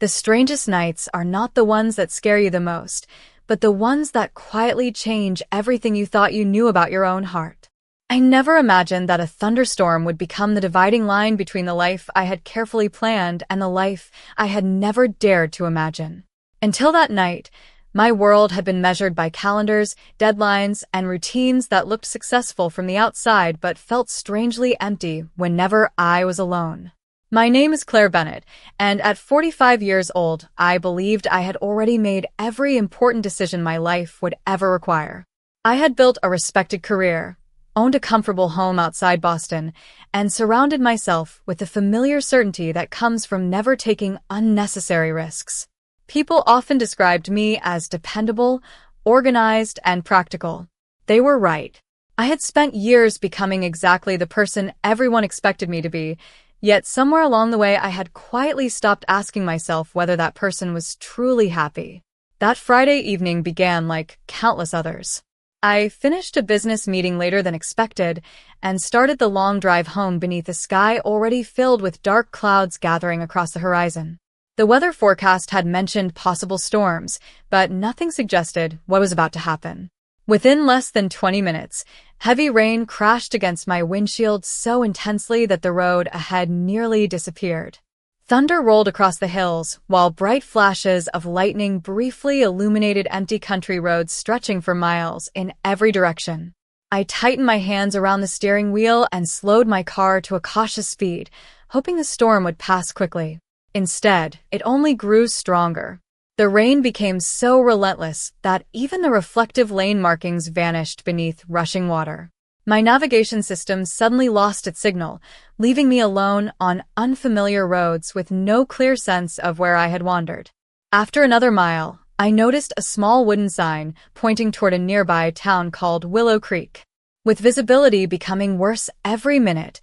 The strangest nights are not the ones that scare you the most, but the ones that quietly change everything you thought you knew about your own heart. I never imagined that a thunderstorm would become the dividing line between the life I had carefully planned and the life I had never dared to imagine. Until that night, my world had been measured by calendars, deadlines, and routines that looked successful from the outside but felt strangely empty whenever I was alone. My name is Claire Bennett, and at 45 years old, I believed I had already made every important decision my life would ever require. I had built a respected career, owned a comfortable home outside Boston, and surrounded myself with the familiar certainty that comes from never taking unnecessary risks. People often described me as dependable, organized, and practical. They were right. I had spent years becoming exactly the person everyone expected me to be, yet somewhere along the way I had quietly stopped asking myself whether that person was truly happy. That Friday evening began like countless others. I finished a business meeting later than expected and started the long drive home beneath a sky already filled with dark clouds gathering across the horizon. The weather forecast had mentioned possible storms, but nothing suggested what was about to happen. Within less than 20 minutes, heavy rain crashed against my windshield so intensely that the road ahead nearly disappeared. Thunder rolled across the hills, while bright flashes of lightning briefly illuminated empty country roads stretching for miles in every direction. I tightened my hands around the steering wheel and slowed my car to a cautious speed, hoping the storm would pass quickly. Instead, it only grew stronger. The rain became so relentless that even the reflective lane markings vanished beneath rushing water. My navigation system suddenly lost its signal, leaving me alone on unfamiliar roads with no clear sense of where I had wandered. After another mile, I noticed a small wooden sign pointing toward a nearby town called Willow Creek. With visibility becoming worse every minute,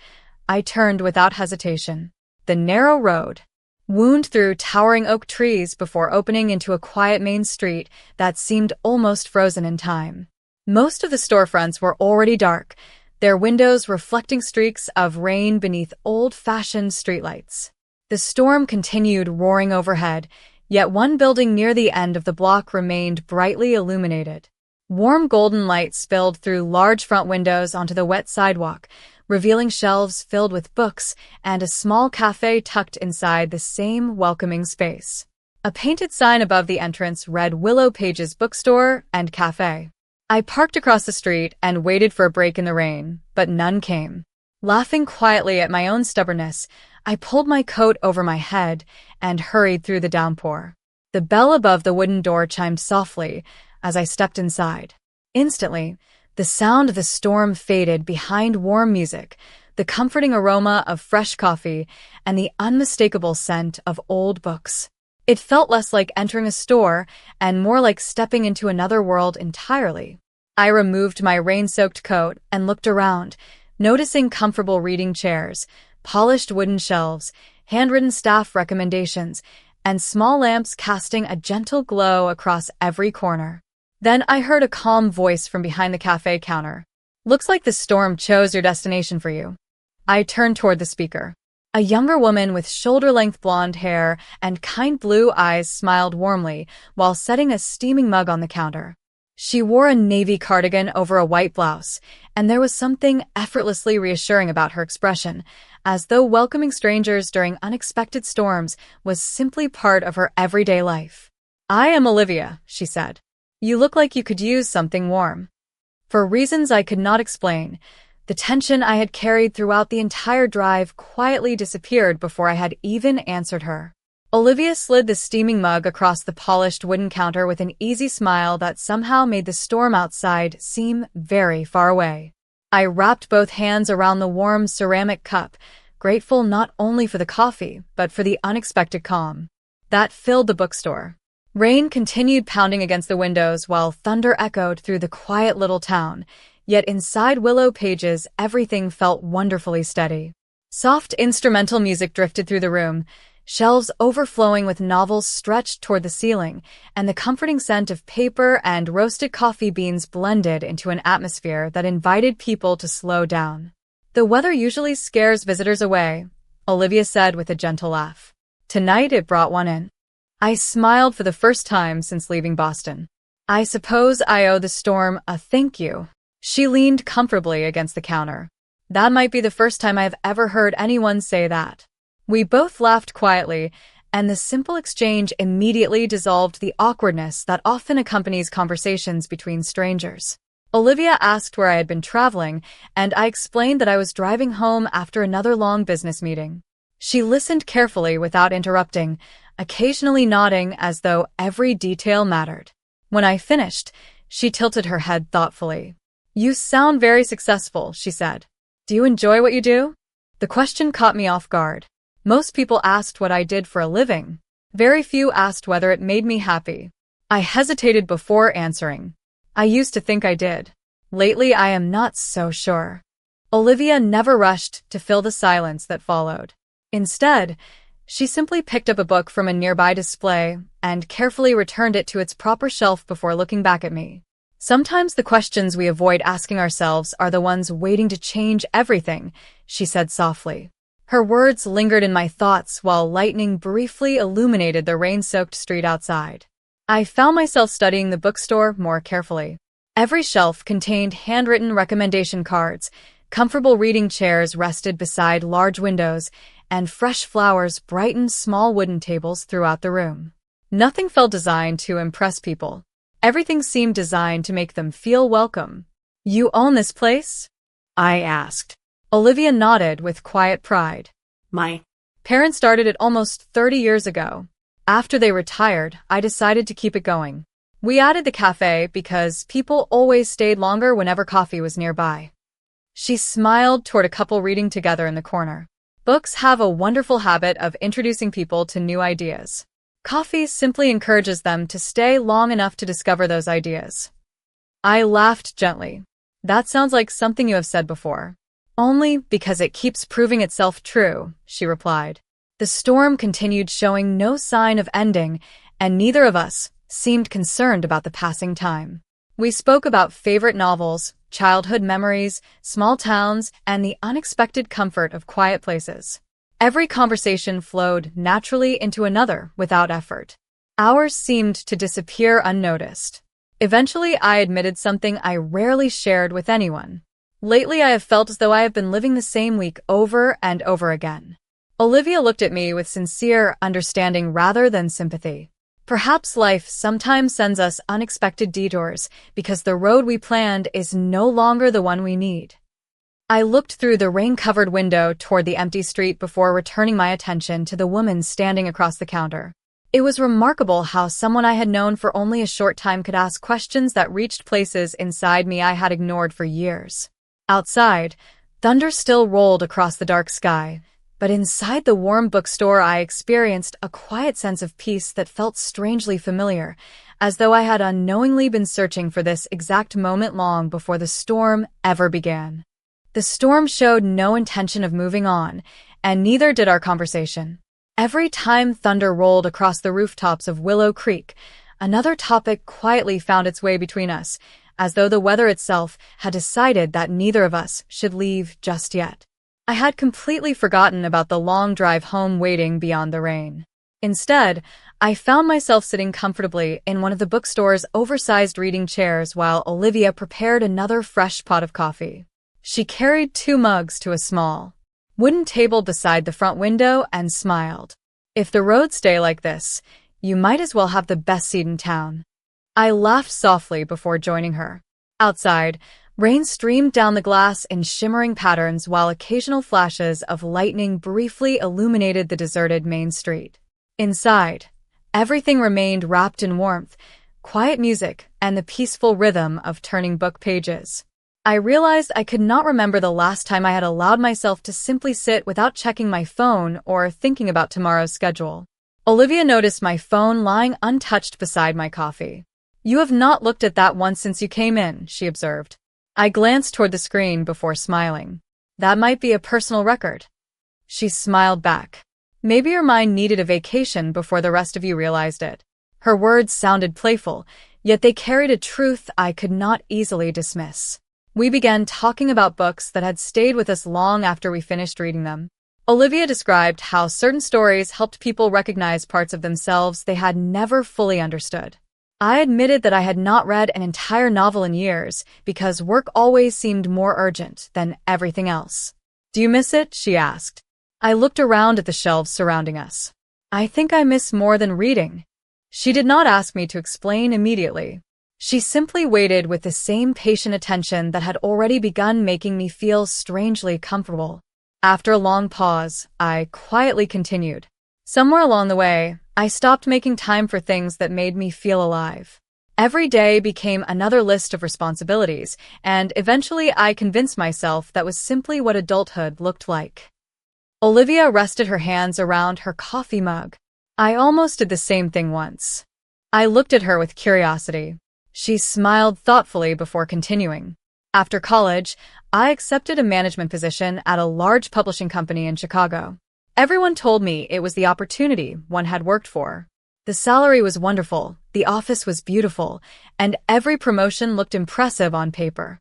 I turned without hesitation. The narrow road wound through towering oak trees before opening into a quiet main street that seemed almost frozen in time. Most of the storefronts were already dark, their windows reflecting streaks of rain beneath old-fashioned streetlights. The storm continued roaring overhead, yet one building near the end of the block remained brightly illuminated. Warm golden light spilled through large front windows onto the wet sidewalk, revealing shelves filled with books and a small cafe tucked inside the same welcoming space. A painted sign above the entrance read Willow Page's Bookstore and Cafe. I parked across the street and waited for a break in the rain, but none came. Laughing quietly at my own stubbornness, I pulled my coat over my head and hurried through the downpour. The bell above the wooden door chimed softly as I stepped inside. Instantly, the sound of the storm faded behind warm music, the comforting aroma of fresh coffee, and the unmistakable scent of old books. It felt less like entering a store and more like stepping into another world entirely. I removed my rain-soaked coat and looked around, noticing comfortable reading chairs, polished wooden shelves, handwritten staff recommendations, and small lamps casting a gentle glow across every corner. Then I heard a calm voice from behind the cafe counter. "Looks like the storm chose your destination for you." I turned toward the speaker. A younger woman with shoulder-length blonde hair and kind blue eyes smiled warmly while setting a steaming mug on the counter. She wore a navy cardigan over a white blouse, and there was something effortlessly reassuring about her expression, as though welcoming strangers during unexpected storms was simply part of her everyday life. "I am Olivia," she said. "You look like you could use something warm." For reasons I could not explain, the tension I had carried throughout the entire drive quietly disappeared before I had even answered her. Olivia slid the steaming mug across the polished wooden counter with an easy smile that somehow made the storm outside seem very far away. I wrapped both hands around the warm ceramic cup, grateful not only for the coffee, but for the unexpected calm that filled the bookstore. Rain continued pounding against the windows while thunder echoed through the quiet little town, yet inside Willow Page's everything felt wonderfully steady. Soft instrumental music drifted through the room, shelves overflowing with novels stretched toward the ceiling, and the comforting scent of paper and roasted coffee beans blended into an atmosphere that invited people to slow down. "The weather usually scares visitors away," Olivia said with a gentle laugh. "Tonight it brought one in." I smiled for the first time since leaving Boston. I suppose I owe the storm a thank you. She leaned comfortably against the counter. That might be the first time I've ever heard anyone say that. We both laughed quietly, and the simple exchange immediately dissolved the awkwardness that often accompanies conversations between strangers. Olivia asked where I had been traveling, and I explained that I was driving home after another long business meeting. She listened carefully without interrupting, occasionally nodding as though every detail mattered. When I finished, she tilted her head thoughtfully. "You sound very successful," she said. "Do you enjoy what you do?" The question caught me off guard. Most people asked what I did for a living. Very few asked whether it made me happy. I hesitated before answering. I used to think I did. Lately, I am not so sure. Olivia never rushed to fill the silence that followed. Instead, she simply picked up a book from a nearby display and carefully returned it to its proper shelf before looking back at me. Sometimes the questions we avoid asking ourselves are the ones waiting to change everything, she said softly. Her words lingered in my thoughts while lightning briefly illuminated the rain-soaked street outside. I found myself studying the bookstore more carefully. Every shelf contained handwritten recommendation cards, comfortable reading chairs rested beside large windows, and fresh flowers brightened small wooden tables throughout the room. Nothing felt designed to impress people. Everything seemed designed to make them feel welcome. "You own this place?" I asked. Olivia nodded with quiet pride. "My parents started it almost 30 years ago. After they retired, I decided to keep it going. We added the cafe because people always stayed longer whenever coffee was nearby." She smiled toward a couple reading together in the corner. Books have a wonderful habit of introducing people to new ideas. Coffee simply encourages them to stay long enough to discover those ideas. I laughed gently. "That sounds like something you have said before." "Only because it keeps proving itself true," she replied. The storm continued, showing no sign of ending, and neither of us seemed concerned about the passing time. We spoke about favorite novels, childhood memories, small towns, and the unexpected comfort of quiet places. Every conversation flowed naturally into another without effort. Hours seemed to disappear unnoticed. Eventually, I admitted something I rarely shared with anyone. Lately, I have felt as though I have been living the same week over and over again. Olivia looked at me with sincere understanding rather than sympathy. Perhaps life sometimes sends us unexpected detours because the road we planned is no longer the one we need. I looked through the rain-covered window toward the empty street before returning my attention to the woman standing across the counter. It was remarkable how someone I had known for only a short time could ask questions that reached places inside me I had ignored for years. Outside, thunder still rolled across the dark sky, but inside the warm bookstore I experienced a quiet sense of peace that felt strangely familiar, as though I had unknowingly been searching for this exact moment long before the storm ever began. The storm showed no intention of moving on, and neither did our conversation. Every time thunder rolled across the rooftops of Willow Creek, another topic quietly found its way between us, as though the weather itself had decided that neither of us should leave just yet. I had completely forgotten about the long drive home waiting beyond the rain. Instead, I found myself sitting comfortably in one of the bookstore's oversized reading chairs while Olivia prepared another fresh pot of coffee. She carried 2 mugs to a small wooden table beside the front window and smiled. "If the roads stay like this, you might as well have the best seat in town." I laughed softly before joining her. Outside, rain streamed down the glass in shimmering patterns while occasional flashes of lightning briefly illuminated the deserted main street. Inside, everything remained wrapped in warmth, quiet music, and the peaceful rhythm of turning book pages. I realized I could not remember the last time I had allowed myself to simply sit without checking my phone or thinking about tomorrow's schedule. Olivia noticed my phone lying untouched beside my coffee. "You have not looked at that once since you came in," she observed. I glanced toward the screen before smiling. "That might be a personal record." She smiled back. "Maybe your mind needed a vacation before the rest of you realized it." Her words sounded playful, yet they carried a truth I could not easily dismiss. We began talking about books that had stayed with us long after we finished reading them. Olivia described how certain stories helped people recognize parts of themselves they had never fully understood. I admitted that I had not read an entire novel in years because work always seemed more urgent than everything else. "Do you miss it?" she asked. I looked around at the shelves surrounding us. "I think I miss more than reading." She did not ask me to explain immediately. She simply waited with the same patient attention that had already begun making me feel strangely comfortable. After a long pause, I quietly continued. Somewhere along the way, I stopped making time for things that made me feel alive. Every day became another list of responsibilities, and eventually I convinced myself that was simply what adulthood looked like. Olivia rested her hands around her coffee mug. I almost did the same thing once. I looked at her with curiosity. She smiled thoughtfully before continuing. After college, I accepted a management position at a large publishing company in Chicago. Everyone told me it was the opportunity one had worked for. The salary was wonderful, the office was beautiful, and every promotion looked impressive on paper.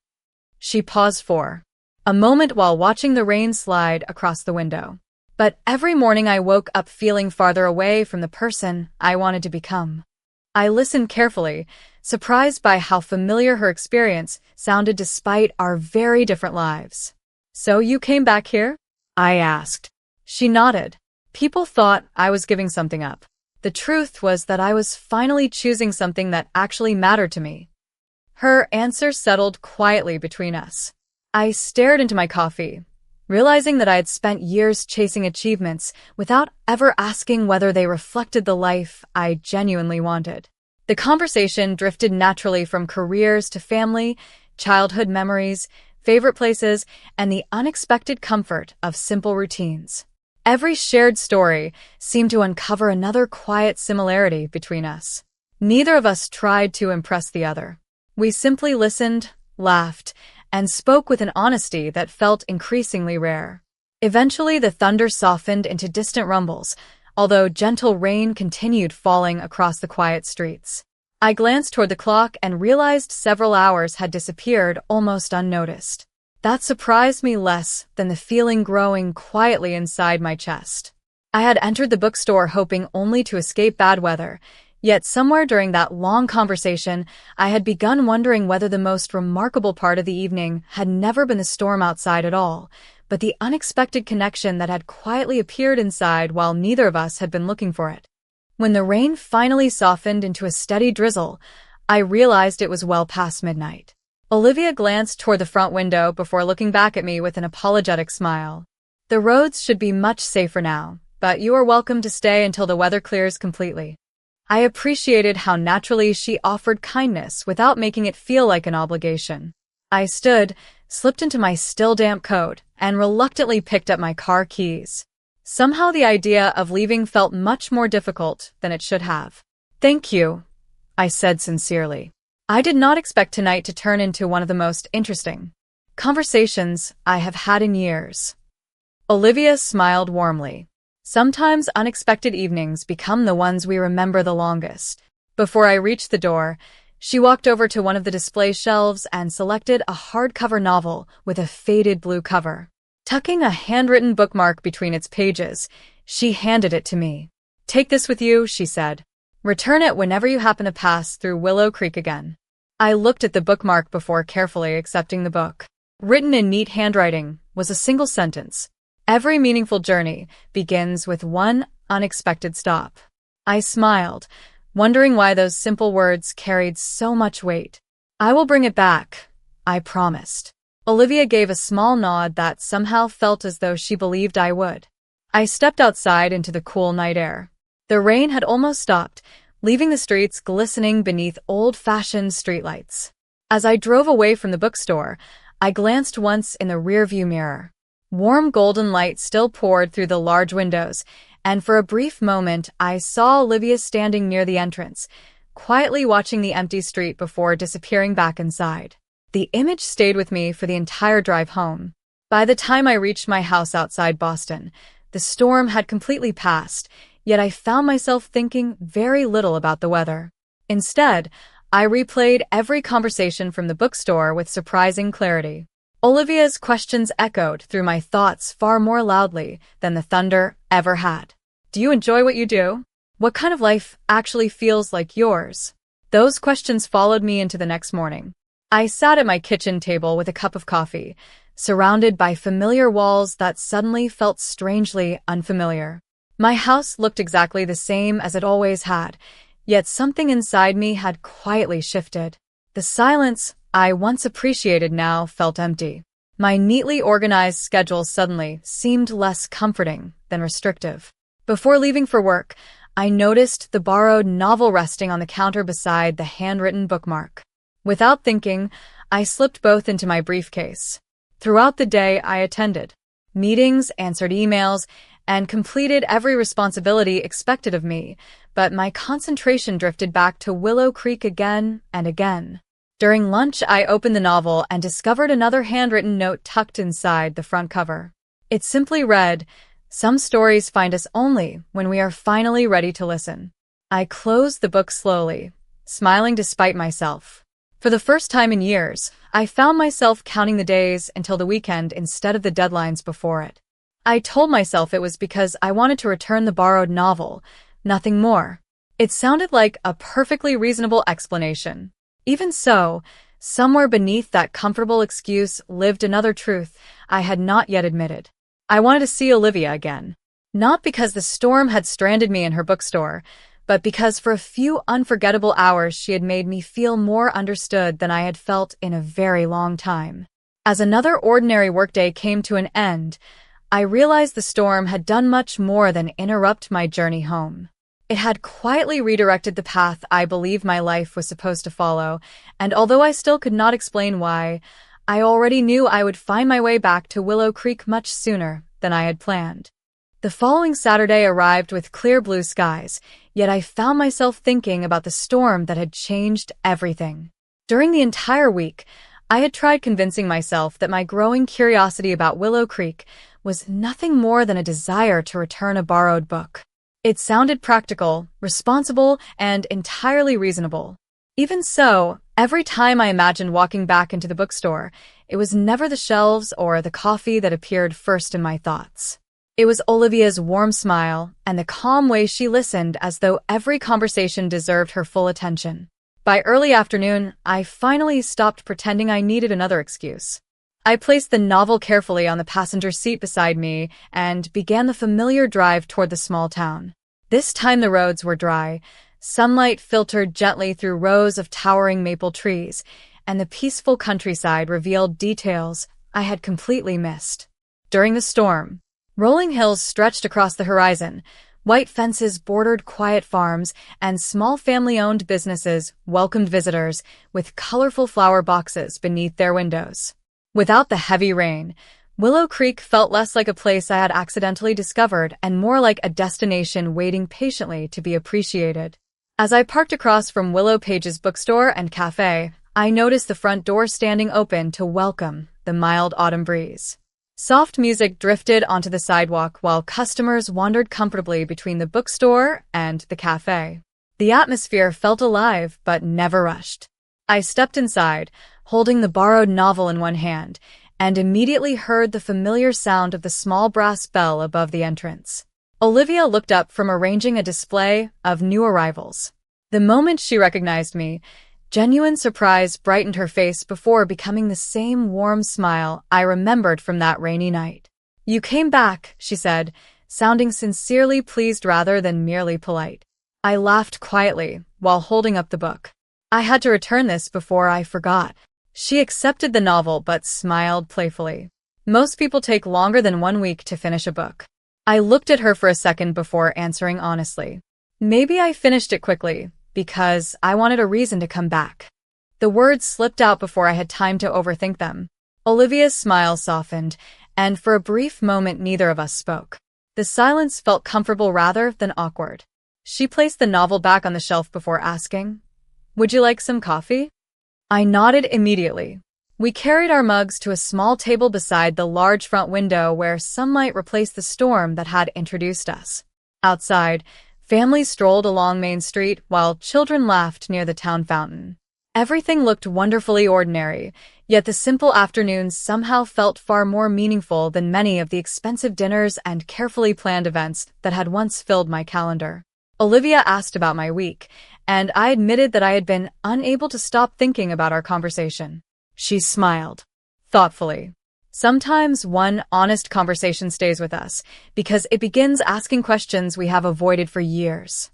She paused for a moment while watching the rain slide across the window. But every morning I woke up feeling farther away from the person I wanted to become. I listened carefully, surprised by how familiar her experience sounded despite our very different lives. "So you came back here?" I asked. She nodded. People thought I was giving something up. The truth was that I was finally choosing something that actually mattered to me. Her answer settled quietly between us. I stared into my coffee, realizing that I had spent years chasing achievements without ever asking whether they reflected the life I genuinely wanted. The conversation drifted naturally from careers to family, childhood memories, favorite places, and the unexpected comfort of simple routines. Every shared story seemed to uncover another quiet similarity between us. Neither of us tried to impress the other. We simply listened, laughed, and spoke with an honesty that felt increasingly rare. Eventually, the thunder softened into distant rumbles, although gentle rain continued falling across the quiet streets. I glanced toward the clock and realized several hours had disappeared almost unnoticed. That surprised me less than the feeling growing quietly inside my chest. I had entered the bookstore hoping only to escape bad weather, yet somewhere during that long conversation, I had begun wondering whether the most remarkable part of the evening had never been the storm outside at all, but the unexpected connection that had quietly appeared inside while neither of us had been looking for it. When the rain finally softened into a steady drizzle, I realized it was well past midnight. Olivia glanced toward the front window before looking back at me with an apologetic smile. "The roads should be much safer now, but you are welcome to stay until the weather clears completely." I appreciated how naturally she offered kindness without making it feel like an obligation. I stood, slipped into my still damp coat, and reluctantly picked up my car keys. Somehow the idea of leaving felt much more difficult than it should have. "Thank you," I said sincerely. I did not expect tonight to turn into one of the most interesting conversations I have had in years. Olivia smiled warmly. Sometimes unexpected evenings become the ones we remember the longest. Before I reached the door, she walked over to one of the display shelves and selected a hardcover novel with a faded blue cover. Tucking a handwritten bookmark between its pages, she handed it to me. "Take this with you," she said. "Return it whenever you happen to pass through Willow Creek again." I looked at the bookmark before carefully accepting the book. Written in neat handwriting was a single sentence. "Every meaningful journey begins with one unexpected stop." I smiled, wondering why those simple words carried so much weight. "I will bring it back," I promised. Olivia gave a small nod that somehow felt as though she believed I would. I stepped outside into the cool night air. The rain had almost stopped, leaving the streets glistening beneath old-fashioned streetlights. As I drove away from the bookstore, I glanced once in the rearview mirror. Warm golden light still poured through the large windows, and for a brief moment I saw Olivia standing near the entrance, quietly watching the empty street before disappearing back inside. The image stayed with me for the entire drive home. By the time I reached my house outside Boston, the storm had completely passed, yet I found myself thinking very little about the weather. Instead, I replayed every conversation from the bookstore with surprising clarity. Olivia's questions echoed through my thoughts far more loudly than the thunder ever had. Do you enjoy what you do? What kind of life actually feels like yours? Those questions followed me into the next morning. I sat at my kitchen table with a cup of coffee, surrounded by familiar walls that suddenly felt strangely unfamiliar. My house looked exactly the same as it always had, yet something inside me had quietly shifted. The silence I once appreciated now felt empty. My neatly organized schedule suddenly seemed less comforting than restrictive. Before leaving for work, I noticed the borrowed novel resting on the counter beside the handwritten bookmark. Without thinking, I slipped both into my briefcase. Throughout the day, I attended meetings, answered emails, and completed every responsibility expected of me, but my concentration drifted back to Willow Creek again and again. During lunch, I opened the novel and discovered another handwritten note tucked inside the front cover. It simply read, "Some stories find us only when we are finally ready to listen." I closed the book slowly, smiling despite myself. For the first time in years, I found myself counting the days until the weekend instead of the deadlines before it. I told myself it was because I wanted to return the borrowed novel, nothing more. It sounded like a perfectly reasonable explanation. Even so, somewhere beneath that comfortable excuse lived another truth I had not yet admitted. I wanted to see Olivia again. Not because the storm had stranded me in her bookstore, but because for a few unforgettable hours she had made me feel more understood than I had felt in a very long time. As another ordinary workday came to an end, I realized the storm had done much more than interrupt my journey home. It had quietly redirected the path I believed my life was supposed to follow, and although I still could not explain why, I already knew I would find my way back to Willow Creek much sooner than I had planned. The following Saturday arrived with clear blue skies, yet I found myself thinking about the storm that had changed everything. During the entire week, I had tried convincing myself that my growing curiosity about Willow Creek was nothing more than a desire to return a borrowed book. It sounded practical, responsible, and entirely reasonable. Even so, every time I imagined walking back into the bookstore, it was never the shelves or the coffee that appeared first in my thoughts. It was Olivia's warm smile and the calm way she listened as though every conversation deserved her full attention. By early afternoon, I finally stopped pretending I needed another excuse. I placed the novel carefully on the passenger seat beside me and began the familiar drive toward the small town. This time the roads were dry, sunlight filtered gently through rows of towering maple trees, and the peaceful countryside revealed details I had completely missed. During the storm, rolling hills stretched across the horizon, white fences bordered quiet farms, and small family-owned businesses welcomed visitors with colorful flower boxes beneath their windows. Without the heavy rain, Willow Creek felt less like a place I had accidentally discovered and more like a destination waiting patiently to be appreciated. As I parked across from Willow Page's bookstore and cafe, I noticed the front door standing open to welcome the mild autumn breeze. Soft music drifted onto the sidewalk while customers wandered comfortably between the bookstore and the cafe. The atmosphere felt alive but never rushed. I stepped inside, holding the borrowed novel in one hand, and immediately heard the familiar sound of the small brass bell above the entrance. Olivia looked up from arranging a display of new arrivals. The moment she recognized me, genuine surprise brightened her face before becoming the same warm smile I remembered from that rainy night. "You came back," she said, sounding sincerely pleased rather than merely polite. I laughed quietly while holding up the book. "I had to return this before I forgot." She accepted the novel but smiled playfully. "Most people take longer than 1 week to finish a book." I looked at her for a second before answering honestly. "Maybe I finished it quickly, because I wanted a reason to come back." The words slipped out before I had time to overthink them. Olivia's smile softened, and for a brief moment neither of us spoke. The silence felt comfortable rather than awkward. She placed the novel back on the shelf before asking, "Would you like some coffee?" I nodded immediately. We carried our mugs to a small table beside the large front window where sunlight replaced the storm that had introduced us. Outside, families strolled along Main Street while children laughed near the town fountain. Everything looked wonderfully ordinary, yet the simple afternoons somehow felt far more meaningful than many of the expensive dinners and carefully planned events that had once filled my calendar. Olivia asked about my week, and I admitted that I had been unable to stop thinking about our conversation. She smiled, thoughtfully. Sometimes one honest conversation stays with us, because it begins asking questions we have avoided for years.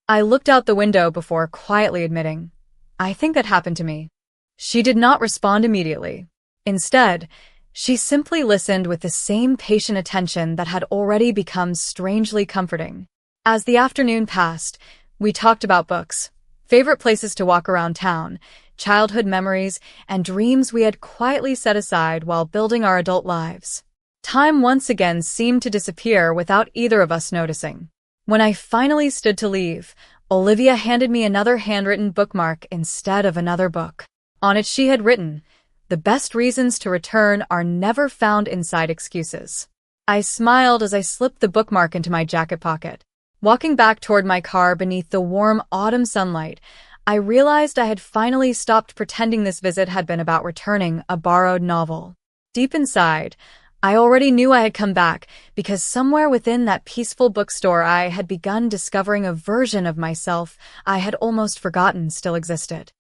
I looked out the window before quietly admitting, I think that happened to me. She did not respond immediately. Instead, she simply listened with the same patient attention that had already become strangely comforting. As the afternoon passed, we talked about books, favorite places to walk around town, childhood memories, and dreams we had quietly set aside while building our adult lives. Time once again seemed to disappear without either of us noticing. When I finally stood to leave, Olivia handed me another handwritten bookmark instead of another book. On it she had written, "The best reasons to return are never found inside excuses." I smiled as I slipped the bookmark into my jacket pocket. Walking back toward my car beneath the warm autumn sunlight, I realized I had finally stopped pretending this visit had been about returning a borrowed novel. Deep inside, I already knew I had come back because somewhere within that peaceful bookstore I had begun discovering a version of myself I had almost forgotten still existed.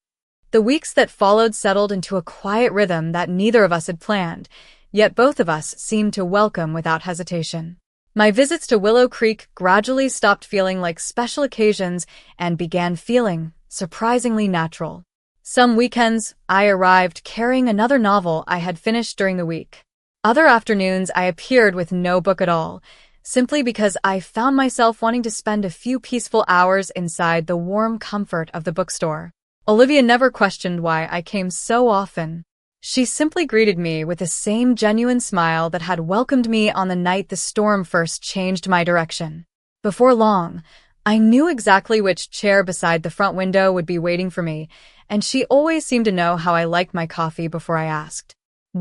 The weeks that followed settled into a quiet rhythm that neither of us had planned, yet both of us seemed to welcome without hesitation. My visits to Willow Creek gradually stopped feeling like special occasions and began feeling surprisingly natural. Some weekends, I arrived carrying another novel I had finished during the week. Other afternoons, I appeared with no book at all, simply because I found myself wanting to spend a few peaceful hours inside the warm comfort of the bookstore. Olivia never questioned why I came so often. She simply greeted me with the same genuine smile that had welcomed me on the night the storm first changed my direction. Before long, I knew exactly which chair beside the front window would be waiting for me, and she always seemed to know how I liked my coffee before I asked.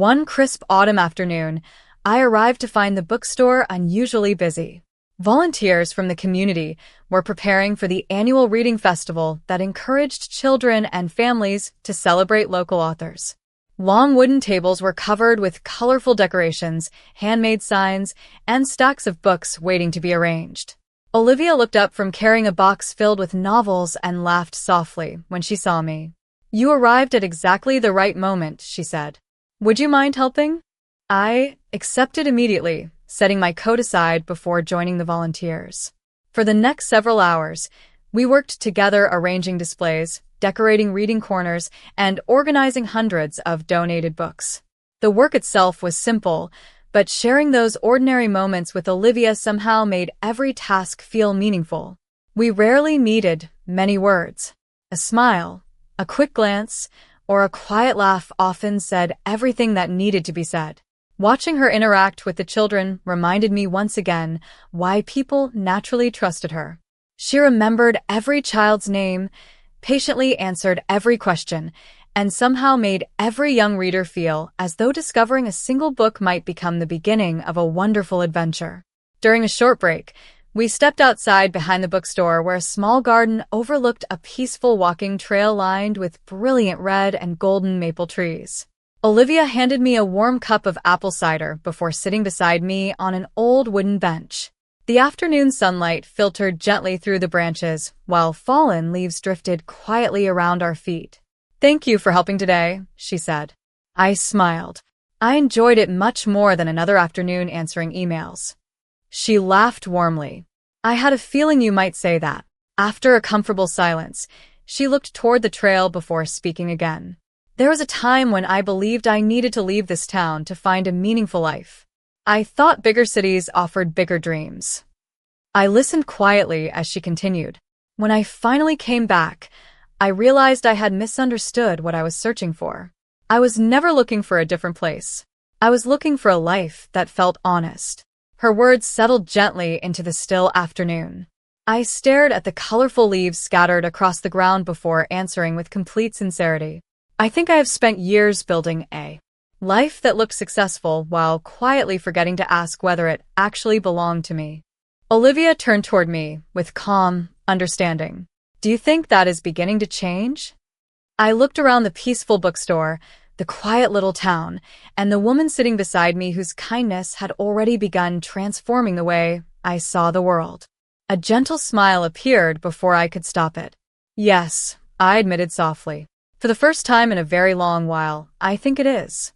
One crisp autumn afternoon, I arrived to find the bookstore unusually busy. Volunteers from the community were preparing for the annual reading festival that encouraged children and families to celebrate local authors. Long wooden tables were covered with colorful decorations, handmade signs, and stacks of books waiting to be arranged. Olivia looked up from carrying a box filled with novels and laughed softly when she saw me. "You arrived at exactly the right moment," she said. "Would you mind helping?" I accepted immediately, setting my coat aside before joining the volunteers. For the next several hours, we worked together arranging displays, decorating reading corners, and organizing hundreds of donated books. The work itself was simple, but sharing those ordinary moments with Olivia somehow made every task feel meaningful. We rarely needed many words. A smile, a quick glance, or a quiet laugh often said everything that needed to be said. Watching her interact with the children reminded me once again why people naturally trusted her. She remembered every child's name, patiently answered every question, and somehow made every young reader feel as though discovering a single book might become the beginning of a wonderful adventure. During a short break, we stepped outside behind the bookstore where a small garden overlooked a peaceful walking trail lined with brilliant red and golden maple trees. Olivia handed me a warm cup of apple cider before sitting beside me on an old wooden bench. The afternoon sunlight filtered gently through the branches, while fallen leaves drifted quietly around our feet. "Thank you for helping today," she said. I smiled. I enjoyed it much more than another afternoon answering emails. She laughed warmly. "I had a feeling you might say that." After a comfortable silence, she looked toward the trail before speaking again. "There was a time when I believed I needed to leave this town to find a meaningful life. I thought bigger cities offered bigger dreams." I listened quietly as she continued. "When I finally came back, I realized I had misunderstood what I was searching for. I was never looking for a different place. I was looking for a life that felt honest." Her words settled gently into the still afternoon. I stared at the colorful leaves scattered across the ground before answering with complete sincerity. "I think I have spent years building a life that looked successful while quietly forgetting to ask whether it actually belonged to me." Olivia turned toward me with calm understanding. "Do you think that is beginning to change?" I looked around the peaceful bookstore, the quiet little town, and the woman sitting beside me whose kindness had already begun transforming the way I saw the world. A gentle smile appeared before I could stop it. Yes, I admitted softly. For the first time in a very long while, I think it is.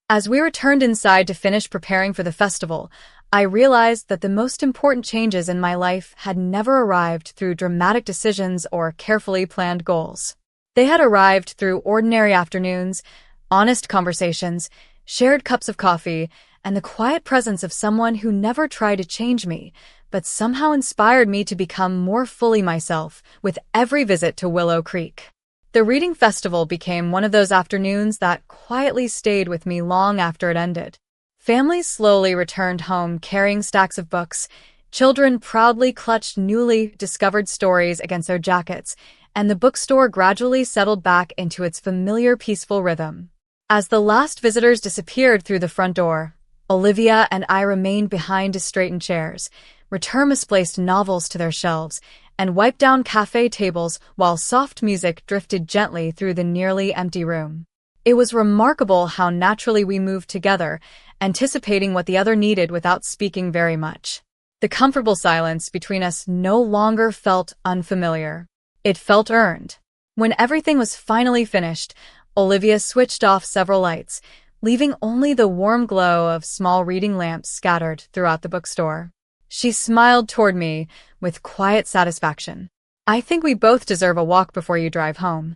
As we returned inside to finish preparing for the festival, I realized that the most important changes in my life had never arrived through dramatic decisions or carefully planned goals. They had arrived through ordinary afternoons, honest conversations, shared cups of coffee, and the quiet presence of someone who never tried to change me, but somehow inspired me to become more fully myself with every visit to Willow Creek. The reading festival became one of those afternoons that quietly stayed with me long after it ended. Families slowly returned home carrying stacks of books, children proudly clutched newly discovered stories against their jackets, and the bookstore gradually settled back into its familiar peaceful rhythm. As the last visitors disappeared through the front door, Olivia and I remained behind to straighten chairs, return misplaced novels to their shelves, and wipe down cafe tables while soft music drifted gently through the nearly empty room. It was remarkable how naturally we moved together, anticipating what the other needed without speaking very much. The comfortable silence between us no longer felt unfamiliar. It felt earned. When everything was finally finished, Olivia switched off several lights, leaving only the warm glow of small reading lamps scattered throughout the bookstore. She smiled toward me with quiet satisfaction. I think we both deserve a walk before you drive home.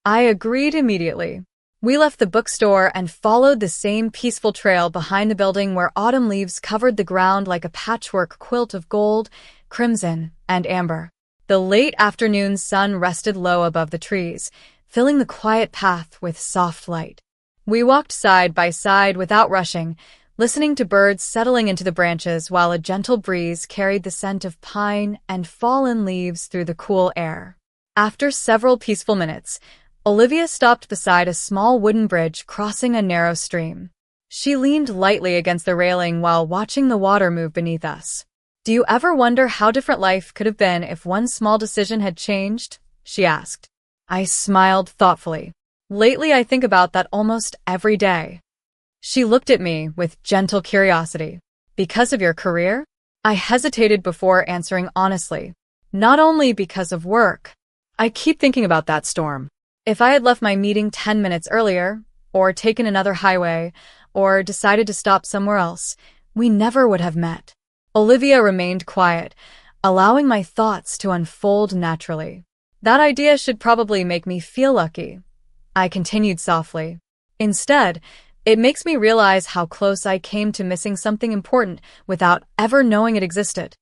I agreed immediately. We left the bookstore and followed the same peaceful trail behind the building where autumn leaves covered the ground like a patchwork quilt of gold, crimson, and amber. The late afternoon sun rested low above the trees, filling the quiet path with soft light. We walked side by side without rushing, listening to birds settling into the branches while a gentle breeze carried the scent of pine and fallen leaves through the cool air. After several peaceful minutes, Olivia stopped beside a small wooden bridge crossing a narrow stream. She leaned lightly against the railing while watching the water move beneath us. "Do you ever wonder how different life could have been if one small decision had changed?" she asked. I smiled thoughtfully. "Lately, I think about that almost every day." She looked at me with gentle curiosity. "Because of your career?" I hesitated before answering honestly. "Not only because of work. I keep thinking about that storm. If I had left my meeting 10 minutes earlier, or taken another highway, or decided to stop somewhere else, we never would have met." Olivia remained quiet, allowing my thoughts to unfold naturally. "That idea should probably make me feel lucky," I continued softly. "Instead, it makes me realize how close I came to missing something important without ever knowing it existed."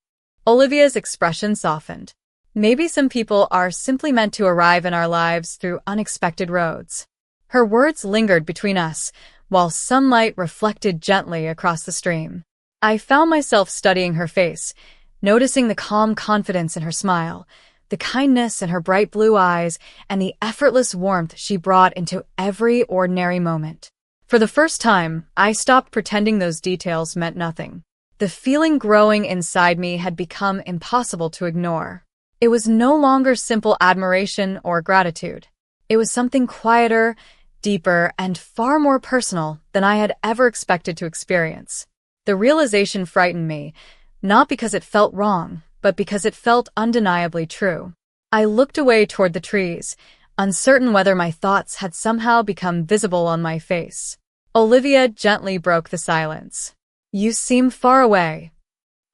Olivia's expression softened. "Maybe some people are simply meant to arrive in our lives through unexpected roads." Her words lingered between us, while sunlight reflected gently across the stream. I found myself studying her face, noticing the calm confidence in her smile, the kindness in her bright blue eyes, and the effortless warmth she brought into every ordinary moment. For the first time, I stopped pretending those details meant nothing. The feeling growing inside me had become impossible to ignore. It was no longer simple admiration or gratitude. It was something quieter, deeper, and far more personal than I had ever expected to experience. The realization frightened me, not because it felt wrong, but because it felt undeniably true. I looked away toward the trees, uncertain whether my thoughts had somehow become visible on my face. Olivia gently broke the silence. "You seem far away."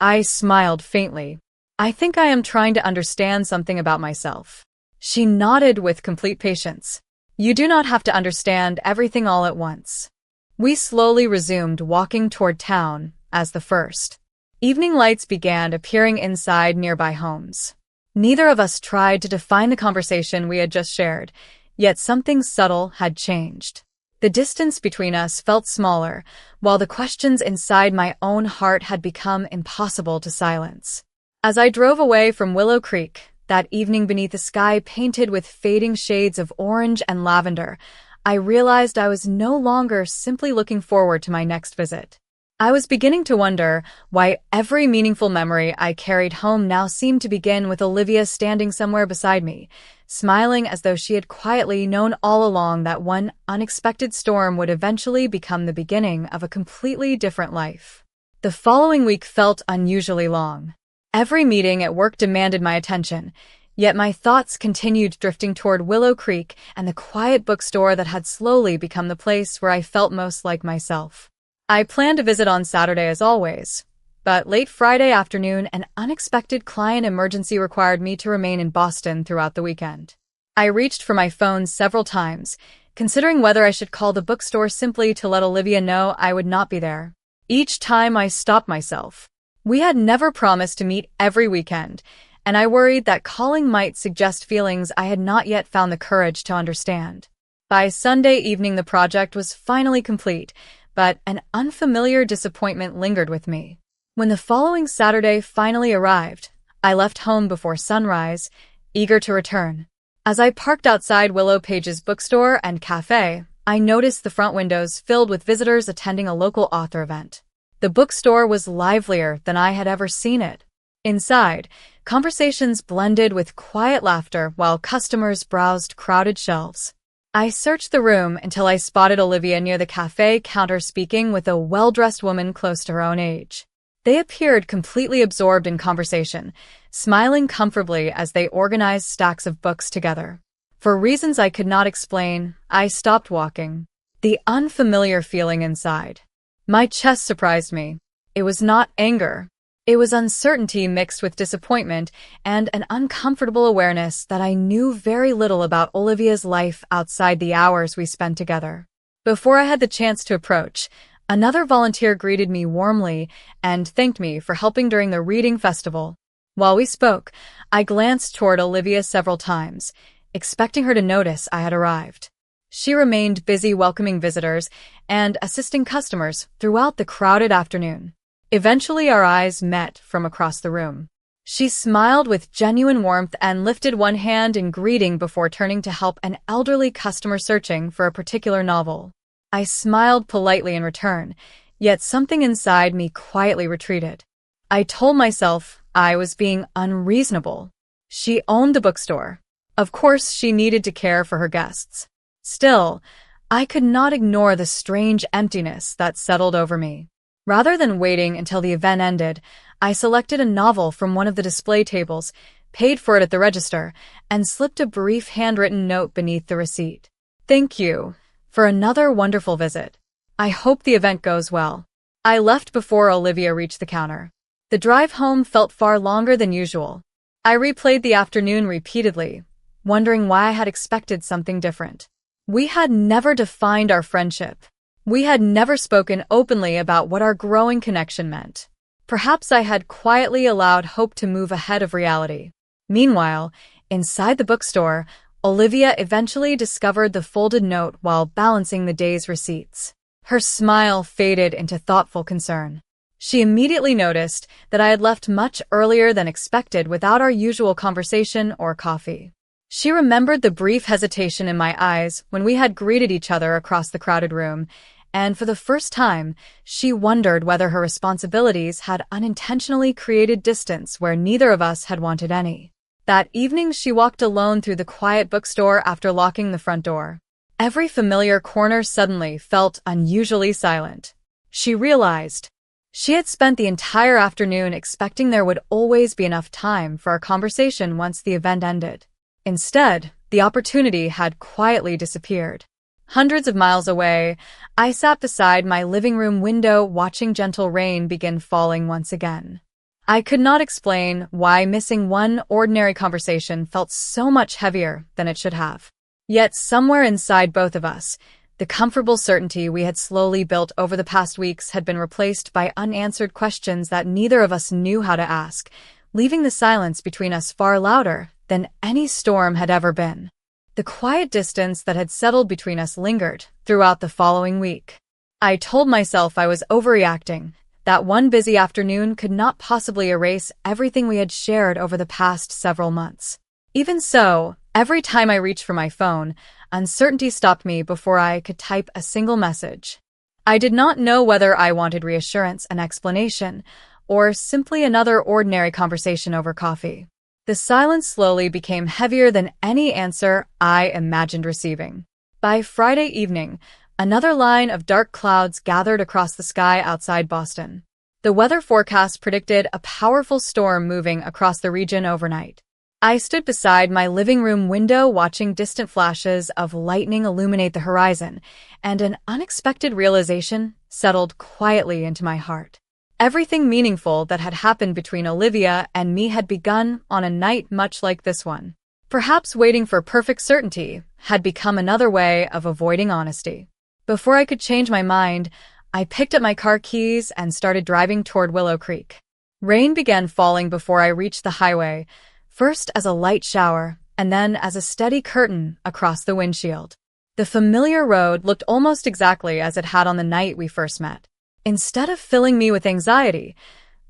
I smiled faintly. "I think I am trying to understand something about myself." She nodded with complete patience. "You do not have to understand everything all at once." We slowly resumed walking toward town as the first. Evening lights began appearing inside nearby homes. Neither of us tried to define the conversation we had just shared, yet something subtle had changed. The distance between us felt smaller, while the questions inside my own heart had become impossible to silence. As I drove away from Willow Creek, that evening beneath a sky painted with fading shades of orange and lavender, I realized I was no longer simply looking forward to my next visit. I was beginning to wonder why every meaningful memory I carried home now seemed to begin with Olivia standing somewhere beside me, smiling as though she had quietly known all along that one unexpected storm would eventually become the beginning of a completely different life. The following week felt unusually long. Every meeting at work demanded my attention, yet my thoughts continued drifting toward Willow Creek and the quiet bookstore that had slowly become the place where I felt most like myself. I planned to visit on Saturday as always, but late Friday afternoon, an unexpected client emergency required me to remain in Boston throughout the weekend. I reached for my phone several times, considering whether I should call the bookstore simply to let Olivia know I would not be there. Each time I stopped myself. We had never promised to meet every weekend, and I worried that calling might suggest feelings I had not yet found the courage to understand. By Sunday evening, the project was finally complete, but an unfamiliar disappointment lingered with me. When the following Saturday finally arrived, I left home before sunrise, eager to return. As I parked outside Willow Page's bookstore and cafe, I noticed the front windows filled with visitors attending a local author event. The bookstore was livelier than I had ever seen it. Inside, conversations blended with quiet laughter while customers browsed crowded shelves. I searched the room until I spotted Olivia near the cafe counter speaking with a well-dressed woman close to her own age. They appeared completely absorbed in conversation, smiling comfortably as they organized stacks of books together. For reasons I could not explain, I stopped walking. The unfamiliar feeling inside. My chest surprised me. It was not anger. It was uncertainty mixed with disappointment and an uncomfortable awareness that I knew very little about Olivia's life outside the hours we spent together. Before I had the chance to approach, another volunteer greeted me warmly and thanked me for helping during the reading festival. While we spoke, I glanced toward Olivia several times, expecting her to notice I had arrived. She remained busy welcoming visitors and assisting customers throughout the crowded afternoon. Eventually, our eyes met from across the room. She smiled with genuine warmth and lifted one hand in greeting before turning to help an elderly customer searching for a particular novel. I smiled politely in return, yet something inside me quietly retreated. I told myself I was being unreasonable. She owned the bookstore. Of course, she needed to care for her guests. Still, I could not ignore the strange emptiness that settled over me. Rather than waiting until the event ended, I selected a novel from one of the display tables, paid for it at the register, and slipped a brief handwritten note beneath the receipt. Thank you for another wonderful visit. I hope the event goes well. I left before Olivia reached the counter. The drive home felt far longer than usual. I replayed the afternoon repeatedly, wondering why I had expected something different. We had never defined our friendship. We had never spoken openly about what our growing connection meant. Perhaps I had quietly allowed hope to move ahead of reality. Meanwhile, inside the bookstore, Olivia eventually discovered the folded note while balancing the day's receipts. Her smile faded into thoughtful concern. She immediately noticed that I had left much earlier than expected without our usual conversation or coffee. She remembered the brief hesitation in my eyes when we had greeted each other across the crowded room, and for the first time, she wondered whether her responsibilities had unintentionally created distance where neither of us had wanted any. That evening, she walked alone through the quiet bookstore after locking the front door. Every familiar corner suddenly felt unusually silent. She realized she had spent the entire afternoon expecting there would always be enough time for our conversation once the event ended. Instead, the opportunity had quietly disappeared. Hundreds of miles away, I sat beside my living room window watching gentle rain begin falling once again. I could not explain why missing one ordinary conversation felt so much heavier than it should have. Yet somewhere inside both of us, the comfortable certainty we had slowly built over the past weeks had been replaced by unanswered questions that neither of us knew how to ask, leaving the silence between us far louder than any storm had ever been. The quiet distance that had settled between us lingered throughout the following week. I told myself I was overreacting, that one busy afternoon could not possibly erase everything we had shared over the past several months. Even so, every time I reached for my phone, uncertainty stopped me before I could type a single message. I did not know whether I wanted reassurance, an explanation, or simply another ordinary conversation over coffee. The silence slowly became heavier than any answer I imagined receiving. By Friday evening, another line of dark clouds gathered across the sky outside Boston. The weather forecast predicted a powerful storm moving across the region overnight. I stood beside my living room window watching distant flashes of lightning illuminate the horizon, and an unexpected realization settled quietly into my heart. Everything meaningful that had happened between Olivia and me had begun on a night much like this one. Perhaps waiting for perfect certainty had become another way of avoiding honesty. Before I could change my mind, I picked up my car keys and started driving toward Willow Creek. Rain began falling before I reached the highway, first as a light shower and then as a steady curtain across the windshield. The familiar road looked almost exactly as it had on the night we first met. Instead of filling me with anxiety,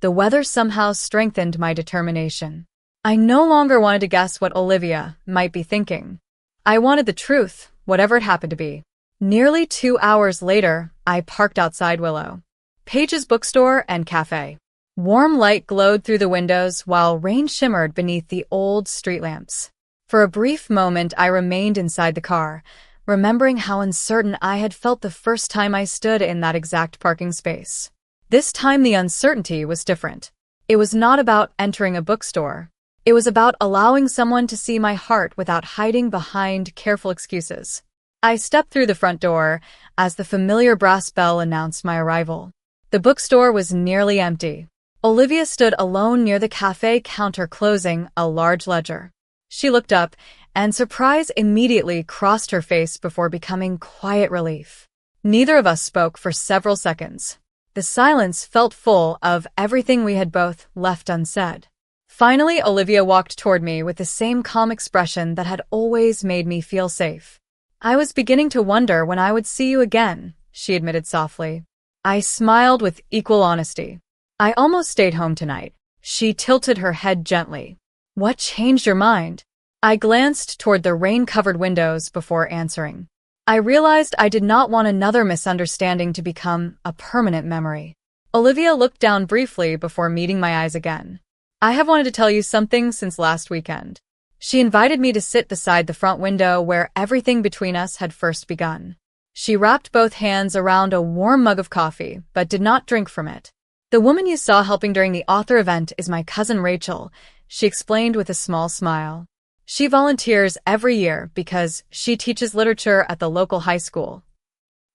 the weather somehow strengthened my determination. I no longer wanted to guess what Olivia might be thinking. I wanted the truth, whatever it happened to be. Nearly 2 hours later, I parked outside Willow Page's bookstore and cafe. Warm light glowed through the windows while rain shimmered beneath the old street lamps. For a brief moment, I remained inside the car, remembering how uncertain I had felt the first time I stood in that exact parking space. This time the uncertainty was different. It was not about entering a bookstore. It was about allowing someone to see my heart without hiding behind careful excuses. I stepped through the front door as the familiar brass bell announced my arrival. The bookstore was nearly empty. Olivia stood alone near the cafe counter closing a large ledger. She looked up, and surprise immediately crossed her face before becoming quiet relief. Neither of us spoke for several seconds. The silence felt full of everything we had both left unsaid. Finally, Olivia walked toward me with the same calm expression that had always made me feel safe. "I was beginning to wonder when I would see you again," she admitted softly. I smiled with equal honesty. "I almost stayed home tonight." She tilted her head gently. "What changed your mind?" I glanced toward the rain-covered windows before answering. I realized I did not want another misunderstanding to become a permanent memory. Olivia looked down briefly before meeting my eyes again. "I have wanted to tell you something since last weekend." She invited me to sit beside the front window where everything between us had first begun. She wrapped both hands around a warm mug of coffee, but did not drink from it. "The woman you saw helping during the author event is my cousin Rachel," she explained with a small smile. "She volunteers every year because she teaches literature at the local high school."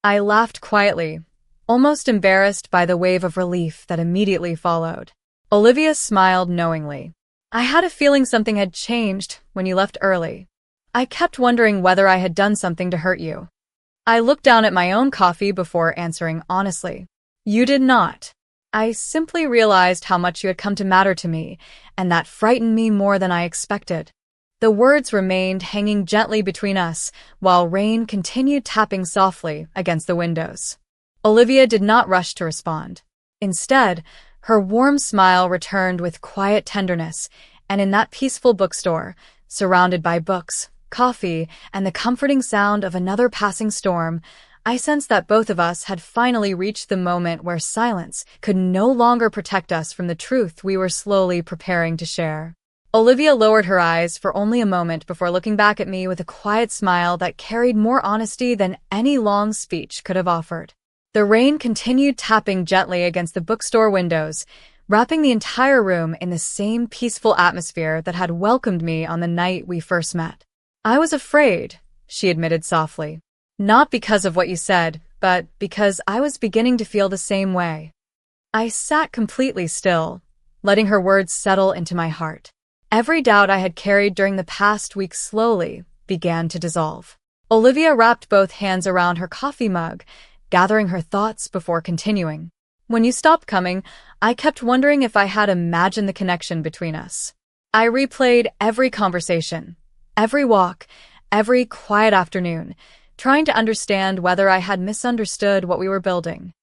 I laughed quietly, almost embarrassed by the wave of relief that immediately followed. Olivia smiled knowingly. "I had a feeling something had changed when you left early. I kept wondering whether I had done something to hurt you." I looked down at my own coffee before answering honestly. "You did not. I simply realized how much you had come to matter to me, and that frightened me more than I expected." The words remained hanging gently between us, while rain continued tapping softly against the windows. Olivia did not rush to respond. Instead, her warm smile returned with quiet tenderness, and in that peaceful bookstore, surrounded by books, coffee, and the comforting sound of another passing storm, I sensed that both of us had finally reached the moment where silence could no longer protect us from the truth we were slowly preparing to share. Olivia lowered her eyes for only a moment before looking back at me with a quiet smile that carried more honesty than any long speech could have offered. The rain continued tapping gently against the bookstore windows, wrapping the entire room in the same peaceful atmosphere that had welcomed me on the night we first met. "I was afraid," she admitted softly. "Not because of what you said, but because I was beginning to feel the same way." I sat completely still, letting her words settle into my heart. Every doubt I had carried during the past week slowly began to dissolve. Olivia wrapped both hands around her coffee mug, gathering her thoughts before continuing. "When you stopped coming, I kept wondering if I had imagined the connection between us. I replayed every conversation, every walk, every quiet afternoon, trying to understand whether I had misunderstood what we were building."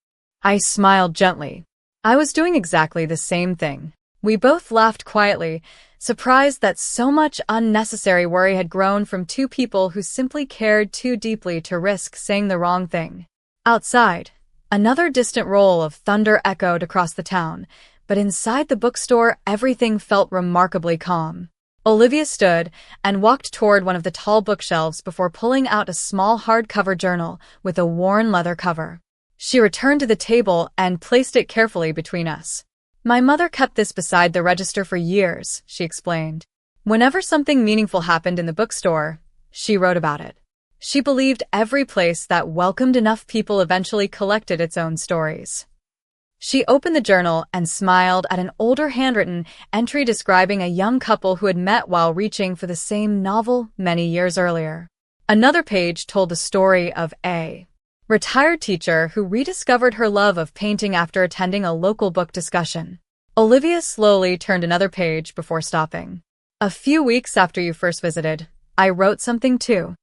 I smiled gently. I was doing exactly the same thing. We both laughed quietly, surprised that so much unnecessary worry had grown from two people who simply cared too deeply to risk saying the wrong thing. Outside, Another distant roll of thunder echoed across the town, but inside the bookstore everything felt remarkably calm. Olivia stood and walked toward one of the tall bookshelves before pulling out a small hardcover journal with a worn leather cover. She returned to the table and placed it carefully between us. "My mother kept this beside the register for years," she explained. "Whenever something meaningful happened in the bookstore, she wrote about it. She believed every place that welcomed enough people eventually collected its own stories." She opened the journal and smiled at an older handwritten entry describing a young couple who had met while reaching for the same novel many years earlier. Another page told the story of a retired teacher who rediscovered her love of painting after attending a local book discussion. Olivia slowly turned another page before stopping. "A few weeks after you first visited, I wrote something too."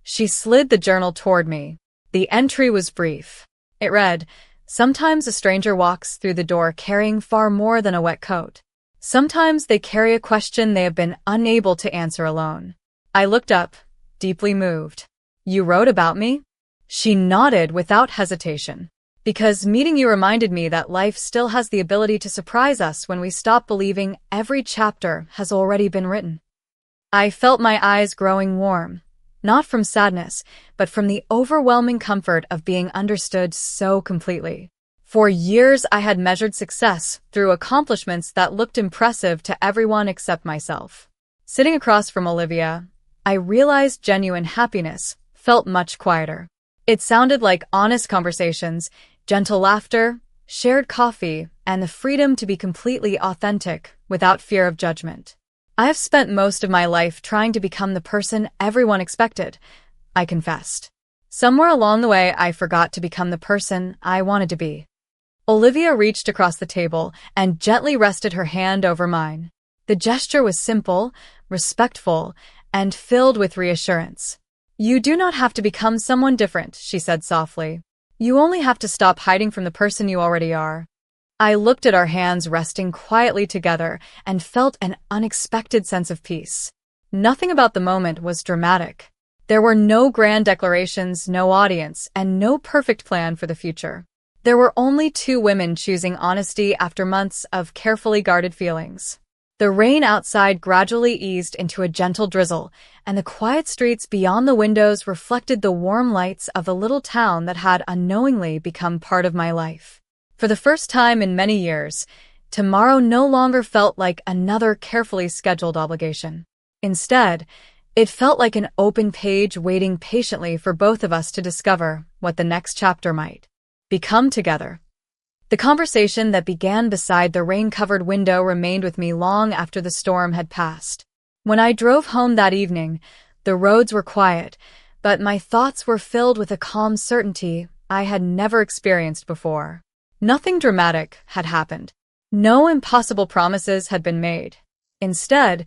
She slid the journal toward me. The entry was brief. It read, "Sometimes a stranger walks through the door carrying far more than a wet coat. Sometimes they carry a question they have been unable to answer alone." I looked up, deeply moved. "You wrote about me?" She nodded without hesitation. "Because meeting you reminded me that life still has the ability to surprise us when we stop believing every chapter has already been written." I felt my eyes growing warm. Not from sadness, but from the overwhelming comfort of being understood so completely. For years, I had measured success through accomplishments that looked impressive to everyone except myself. Sitting across from Olivia, I realized genuine happiness felt much quieter. It sounded like honest conversations, gentle laughter, shared coffee, and the freedom to be completely authentic without fear of judgment. "I have spent most of my life trying to become the person everyone expected," I confessed. "Somewhere along the way, I forgot to become the person I wanted to be." Olivia reached across the table and gently rested her hand over mine. The gesture was simple, respectful, and filled with reassurance. "You do not have to become someone different," she said softly. "You only have to stop hiding from the person you already are." I looked at our hands resting quietly together and felt an unexpected sense of peace. Nothing about the moment was dramatic. There were no grand declarations, no audience, and no perfect plan for the future. There were only two women choosing honesty after months of carefully guarded feelings. The rain outside gradually eased into a gentle drizzle, and the quiet streets beyond the windows reflected the warm lights of the little town that had unknowingly become part of my life. For the first time in many years, tomorrow no longer felt like another carefully scheduled obligation. Instead, it felt like an open page waiting patiently for both of us to discover what the next chapter might become together. The conversation that began beside the rain-covered window remained with me long after the storm had passed. When I drove home that evening, the roads were quiet, but my thoughts were filled with a calm certainty I had never experienced before. Nothing dramatic had happened. No impossible promises had been made. Instead,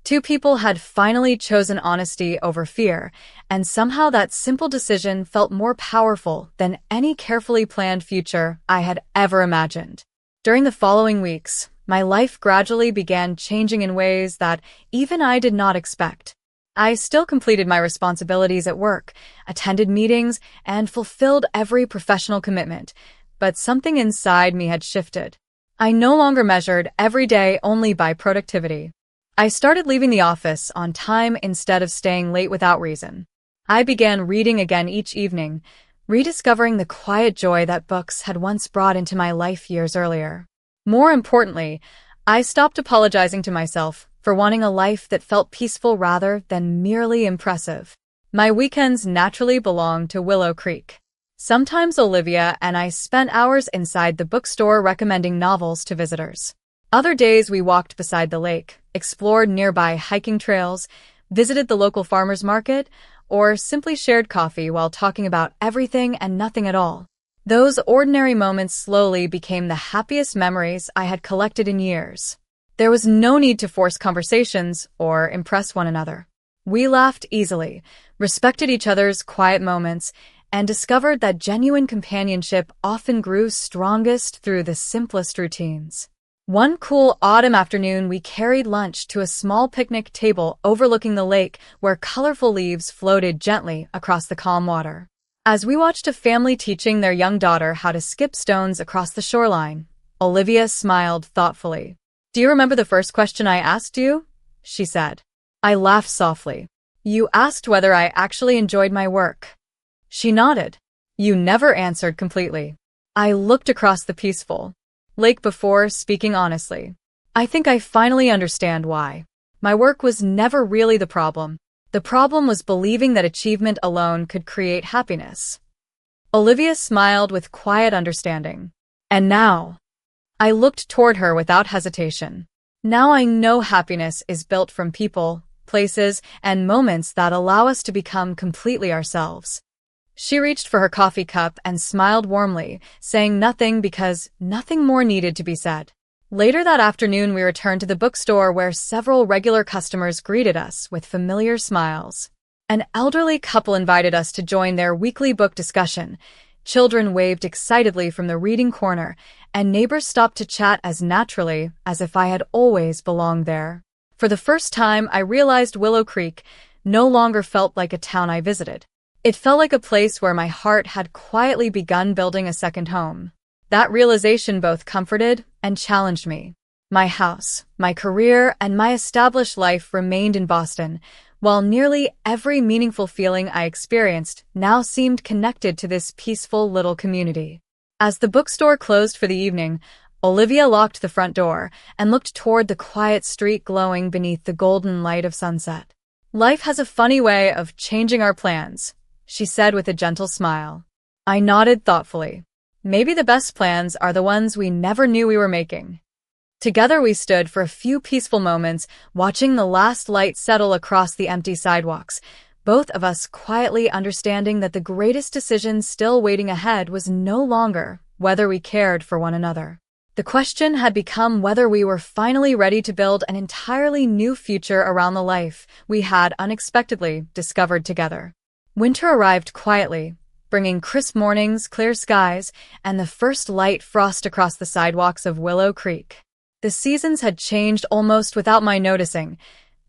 two people had finally chosen honesty over fear, and somehow that simple decision felt more powerful than any carefully planned future I had ever imagined. During the following weeks, my life gradually began changing in ways that even I did not expect. I still completed my responsibilities at work, attended meetings, and fulfilled every professional commitment, but something inside me had shifted. I no longer measured every day only by productivity. I started leaving the office on time instead of staying late without reason. I began reading again each evening, rediscovering the quiet joy that books had once brought into my life years earlier. More importantly, I stopped apologizing to myself for wanting a life that felt peaceful rather than merely impressive. My weekends naturally belonged to Willow Creek. Sometimes Olivia and I spent hours inside the bookstore recommending novels to visitors. Other days we walked beside the lake, explored nearby hiking trails, visited the local farmers market, or simply shared coffee while talking about everything and nothing at all. Those ordinary moments slowly became the happiest memories I had collected in years. There was no need to force conversations or impress one another. We laughed easily, respected each other's quiet moments, and discovered that genuine companionship often grew strongest through the simplest routines. One cool autumn afternoon, we carried lunch to a small picnic table overlooking the lake where colorful leaves floated gently across the calm water. As we watched a family teaching their young daughter how to skip stones across the shoreline, Olivia smiled thoughtfully. "Do you remember the first question I asked you?" she said. I laughed softly. "You asked whether I actually enjoyed my work." She nodded. "You never answered completely." I looked across the peaceful lake before speaking honestly. "I think I finally understand why. My work was never really the problem. The problem was believing that achievement alone could create happiness." Olivia smiled with quiet understanding. "And now?" I looked toward her without hesitation. "Now I know happiness is built from people, places, and moments that allow us to become completely ourselves." She reached for her coffee cup and smiled warmly, saying nothing because nothing more needed to be said. Later that afternoon, we returned to the bookstore where several regular customers greeted us with familiar smiles. An elderly couple invited us to join their weekly book discussion. Children waved excitedly from the reading corner, and neighbors stopped to chat as naturally as if I had always belonged there. For the first time, I realized Willow Creek no longer felt like a town I visited. It felt like a place where my heart had quietly begun building a second home. That realization both comforted and challenged me. My house, my career, and my established life remained in Boston, while nearly every meaningful feeling I experienced now seemed connected to this peaceful little community. As the bookstore closed for the evening, Olivia locked the front door and looked toward the quiet street glowing beneath the golden light of sunset. "Life has a funny way of changing our plans," she said with a gentle smile. I nodded thoughtfully. "Maybe the best plans are the ones we never knew we were making." Together we stood for a few peaceful moments, watching the last light settle across the empty sidewalks, both of us quietly understanding that the greatest decision still waiting ahead was no longer whether we cared for one another. The question had become whether we were finally ready to build an entirely new future around the life we had unexpectedly discovered together. Winter arrived quietly, bringing crisp mornings, clear skies, and the first light frost across the sidewalks of Willow Creek. The seasons had changed almost without my noticing,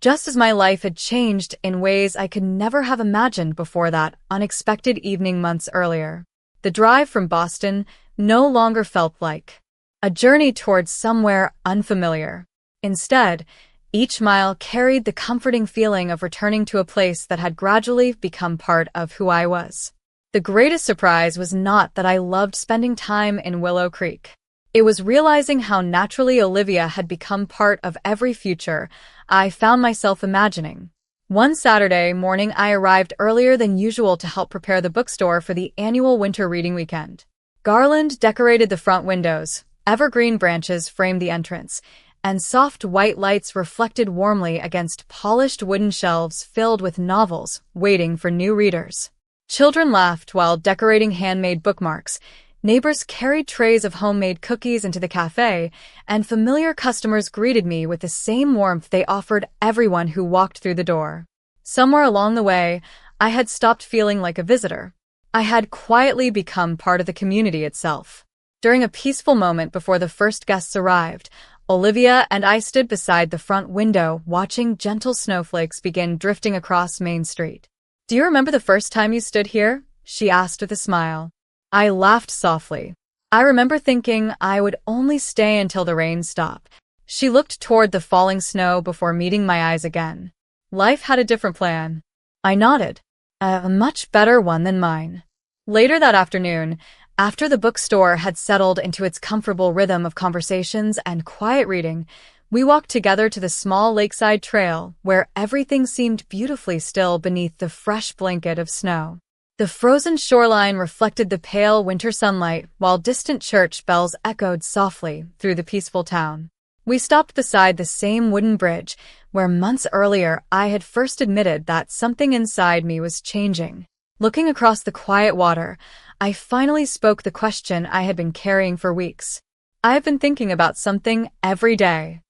just as my life had changed in ways I could never have imagined before that unexpected evening months earlier. The drive from Boston no longer felt like a journey towards somewhere unfamiliar. Instead, each mile carried the comforting feeling of returning to a place that had gradually become part of who I was. The greatest surprise was not that I loved spending time in Willow Creek. It was realizing how naturally Olivia had become part of every future I found myself imagining. One Saturday morning, I arrived earlier than usual to help prepare the bookstore for the annual winter reading weekend. Garland decorated the front windows, evergreen branches framed the entrance, and soft white lights reflected warmly against polished wooden shelves filled with novels waiting for new readers. Children laughed while decorating handmade bookmarks. Neighbors carried trays of homemade cookies into the cafe, and familiar customers greeted me with the same warmth they offered everyone who walked through the door. Somewhere along the way, I had stopped feeling like a visitor. I had quietly become part of the community itself. During a peaceful moment before the first guests arrived, Olivia and I stood beside the front window watching gentle snowflakes begin drifting across Main Street. "Do you remember the first time you stood here?" she asked with a smile. I laughed softly. I remember thinking I would only stay until the rain stopped. She looked toward the falling snow before meeting my eyes again. Life had a different plan. I nodded. A much better one than mine. Later that afternoon, after the bookstore had settled into its comfortable rhythm of conversations and quiet reading, we walked together to the small lakeside trail where everything seemed beautifully still beneath the fresh blanket of snow. The frozen shoreline reflected the pale winter sunlight, while distant church bells echoed softly through the peaceful town. We stopped beside the same wooden bridge, where months earlier I had first admitted that something inside me was changing. Looking across the quiet water, I finally spoke the question I had been carrying for weeks. "I've been thinking about something every day."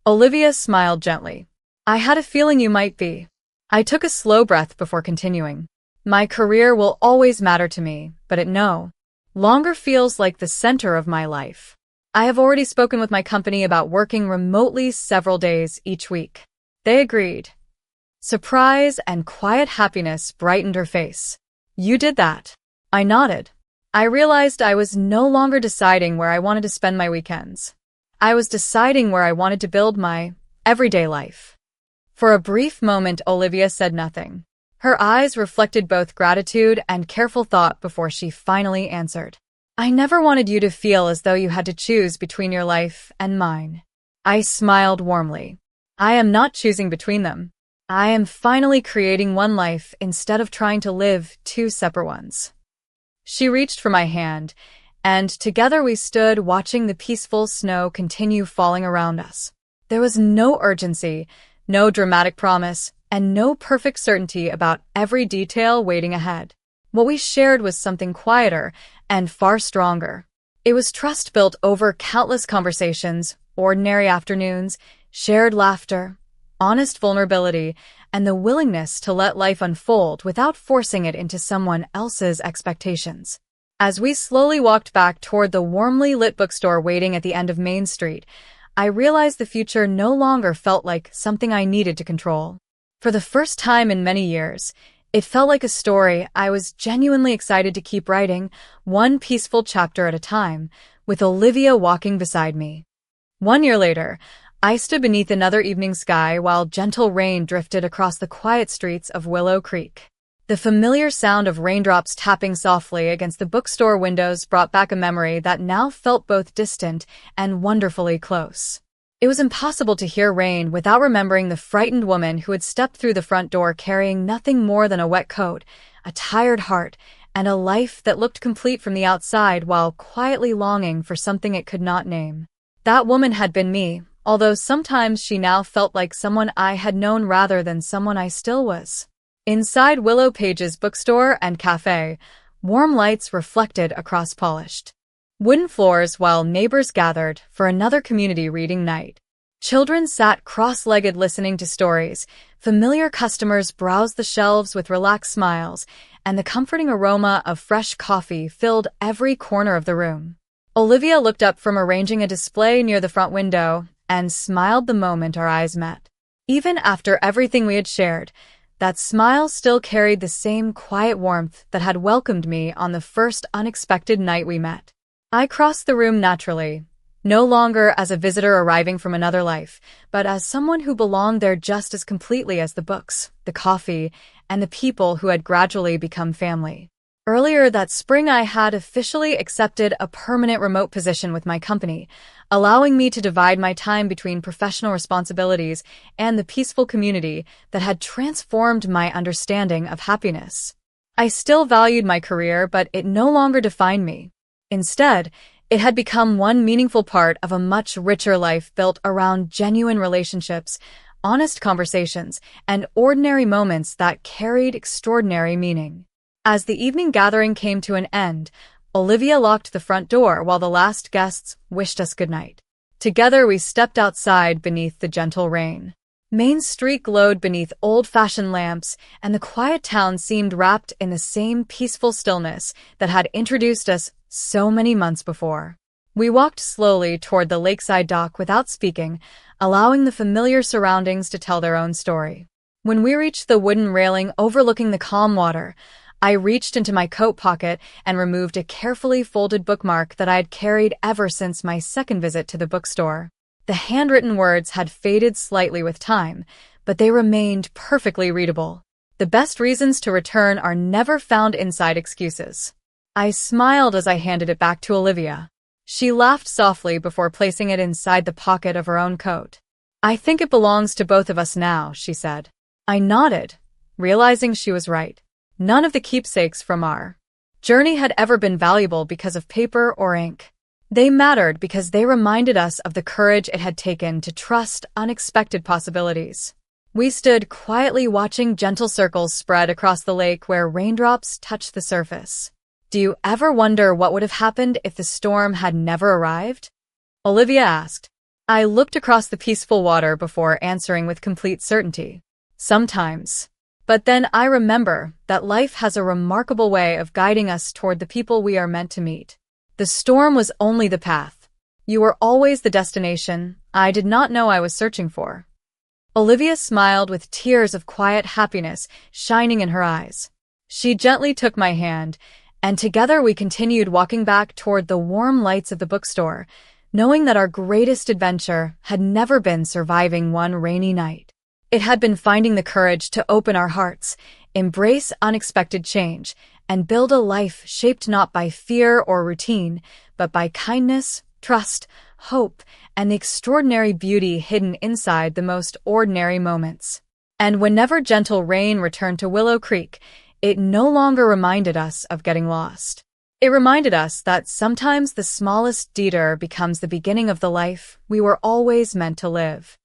Olivia smiled gently. "I had a feeling you might be." I took a slow breath before continuing. "My career will always matter to me, but it no longer feels like the center of my life. I have already spoken with my company about working remotely several days each week." They agreed. Surprise and quiet happiness brightened her face. "You did that?" I nodded. I realized I was no longer deciding where I wanted to spend my weekends. I was deciding where I wanted to build my everyday life. For a brief moment, Olivia said nothing. Her eyes reflected both gratitude and careful thought before she finally answered. I never wanted you to feel as though you had to choose between your life and mine. I smiled warmly. I am not choosing between them. I am finally creating one life instead of trying to live two separate ones. She reached for my hand, and together we stood watching the peaceful snow continue falling around us. There was no urgency, no dramatic promise, and no perfect certainty about every detail waiting ahead. What we shared was something quieter and far stronger. It was trust built over countless conversations, ordinary afternoons, shared laughter, honest vulnerability, and the willingness to let life unfold without forcing it into someone else's expectations. As we slowly walked back toward the warmly lit bookstore waiting at the end of Main Street, I realized the future no longer felt like something I needed to control. For the first time in many years, it felt like a story I was genuinely excited to keep writing, one peaceful chapter at a time, with Olivia walking beside me. 1 year later, I stood beneath another evening sky while gentle rain drifted across the quiet streets of Willow Creek. The familiar sound of raindrops tapping softly against the bookstore windows brought back a memory that now felt both distant and wonderfully close. It was impossible to hear rain without remembering the frightened woman who had stepped through the front door carrying nothing more than a wet coat, a tired heart, and a life that looked complete from the outside while quietly longing for something it could not name. That woman had been me, although sometimes she now felt like someone I had known rather than someone I still was. Inside Willow Page's bookstore and cafe, warm lights reflected across polished wooden floors while neighbors gathered for another community reading night. Children sat cross-legged listening to stories, familiar customers browsed the shelves with relaxed smiles, and the comforting aroma of fresh coffee filled every corner of the room. Olivia looked up from arranging a display near the front window and smiled the moment our eyes met. Even after everything we had shared, that smile still carried the same quiet warmth that had welcomed me on the first unexpected night we met. I crossed the room naturally, no longer as a visitor arriving from another life, but as someone who belonged there just as completely as the books, the coffee, and the people who had gradually become family. Earlier that spring, I had officially accepted a permanent remote position with my company, allowing me to divide my time between professional responsibilities and the peaceful community that had transformed my understanding of happiness. I still valued my career, but it no longer defined me. Instead, it had become one meaningful part of a much richer life built around genuine relationships, honest conversations, and ordinary moments that carried extraordinary meaning. As the evening gathering came to an end, Olivia locked the front door while the last guests wished us goodnight. Together we stepped outside beneath the gentle rain. Main Street glowed beneath old-fashioned lamps, and the quiet town seemed wrapped in the same peaceful stillness that had introduced us so many months before. We walked slowly toward the lakeside dock without speaking, allowing the familiar surroundings to tell their own story. When we reached the wooden railing overlooking the calm water, I reached into my coat pocket and removed a carefully folded bookmark that I had carried ever since my second visit to the bookstore. The handwritten words had faded slightly with time, but they remained perfectly readable. The best reasons to return are never found inside excuses. I smiled as I handed it back to Olivia. She laughed softly before placing it inside the pocket of her own coat. I think it belongs to both of us now, she said. I nodded, realizing she was right. None of the keepsakes from our journey had ever been valuable because of paper or ink. They mattered because they reminded us of the courage it had taken to trust unexpected possibilities. We stood quietly watching gentle circles spread across the lake where raindrops touched the surface. Do you ever wonder what would have happened if the storm had never arrived? Olivia asked. I looked across the peaceful water before answering with complete certainty. Sometimes. But then I remember that life has a remarkable way of guiding us toward the people we are meant to meet. The storm was only the path. You were always the destination I did not know I was searching for. Olivia smiled with tears of quiet happiness shining in her eyes. She gently took my hand, And together we continued walking back toward the warm lights of the bookstore, knowing that our greatest adventure had never been surviving one rainy night. It had been finding the courage to open our hearts, embrace unexpected change, and build a life shaped not by fear or routine, but by kindness, trust, hope, and the extraordinary beauty hidden inside the most ordinary moments. And whenever gentle rain returned to Willow Creek, it no longer reminded us of getting lost. It reminded us that sometimes the smallest detour becomes the beginning of the life we were always meant to live.